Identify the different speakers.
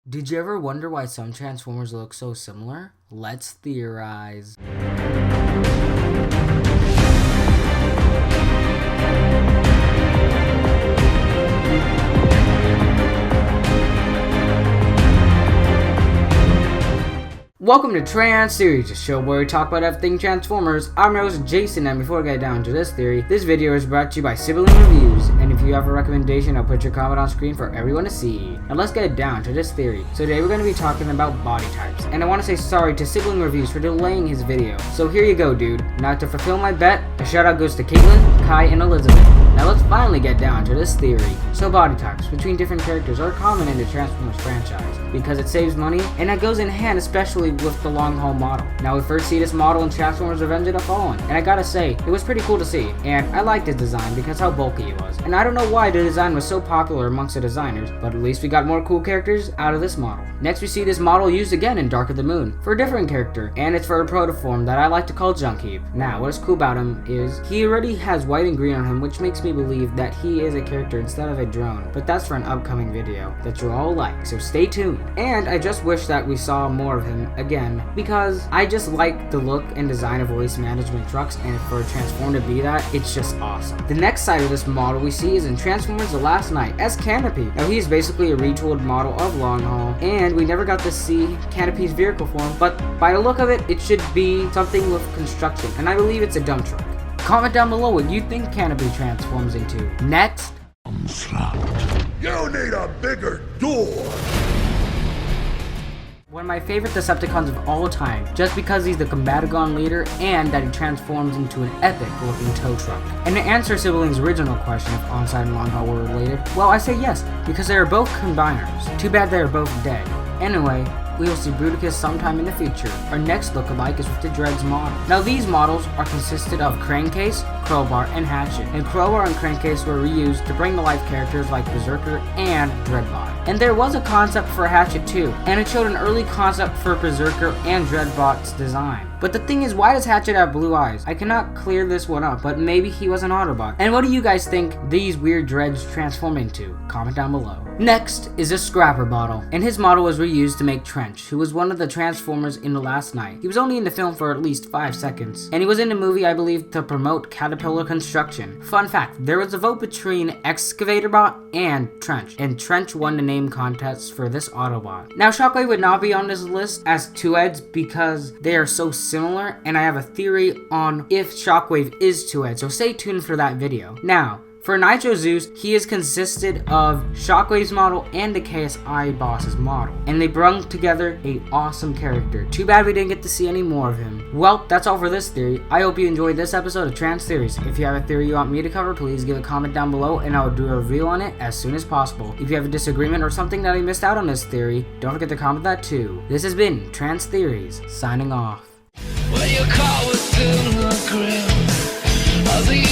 Speaker 1: Did you ever wonder why some Transformers look so similar? Let's theorize. Welcome to Trans Series, a show where we talk about everything Transformers. I'm your host Jason, and before we get down to this theory, this video is brought to you by Sibling Reviews, and if you have a recommendation, I'll put your comment on screen for everyone to see. Now let's get down to this theory. So today we're going to be talking about body types, and I want to say sorry to Sibling Reviews for delaying his video. So here you go, dude. Now to fulfill my bet, a shout out goes to Caitlin, Kai, and Elizabeth. Now let's finally get down to this theory. So body types between different characters are common in the Transformers franchise because it saves money, and that goes in hand especially with the long haul model. Now we first see this model in Transformers Revenge of the Fallen, and I gotta say, it was pretty cool to see, and I liked his design because how bulky he was. And I don't know why the design was so popular amongst the designers, but at least we got more cool characters out of this model. Next we see this model used again in Dark of the Moon for a different character, and it's for a protoform that I like to call Junkheap. Now what is cool about him is he already has white and green on him, which makes me believe that he is a character instead of a drone, but that's for an upcoming video that you all like, so stay tuned. And I just wish that we saw more of him again, because I just like the look and design of voice management trucks, and for a Transformer to be that, it's just awesome. The next side of this model we see is in Transformers The Last Knight as Canopy. Now he is basically a retooled model of Long Haul, and we never got to see Canopy's vehicle form, but by the look of it, it should be something with construction, and I believe it's a dump truck. Comment down below what you think Canopy transforms into. Next,
Speaker 2: You need a bigger door!
Speaker 1: one of my favorite Decepticons of all time, just because he's the Combatagon leader and that he transforms into an epic looking tow truck. And to answer Sibling's original question if Onside and Long Haul were related, well I say yes, because they are both combiners. Too bad they are both dead. Anyway, we will see Bruticus sometime in the future. Our next lookalike is with the Dregs model. Now these models are consisted of Crankcase, Crowbar, and Hatchet. And Crowbar and Crankcase were reused to bring to life characters like Berserker and Dreadbot. And there was a concept for Hatchet too, and it showed an early concept for Berserker and Dreadbot's design. But the thing is, why does Hatchet have blue eyes? I cannot clear this one up, but maybe he was an Autobot. And what do you guys think these weird dreads transform into? Comment down below. Next is a Scrapper model, and his model was reused to make Trench, who was one of the Transformers in The Last Knight. He was only in the film for at least 5 seconds, and he was in the movie I believe to promote Caterpillar construction. Fun fact, there was a vote between Excavatorbot and Trench, and Trench won the name contest for this Autobot. Now Shockwave would not be on this list as two heads because they are so similar, and I have a theory on if Shockwave is two heads, so stay tuned for that video. Now, for Nitro Zeus, he is consisted of Shockwave's model and the KSI boss's model, and they brung together a awesome character. Too bad we didn't get to see any more of him. Well, that's all for this theory. I hope you enjoyed this episode of Trans Theories. If you have a theory you want me to cover, please give a comment down below and I'll do a review on it as soon as possible. If you have a disagreement or something that I missed out on this theory, don't forget to comment that too. This has been Trans Theories, signing off.
Speaker 3: When your car was still in the grill of the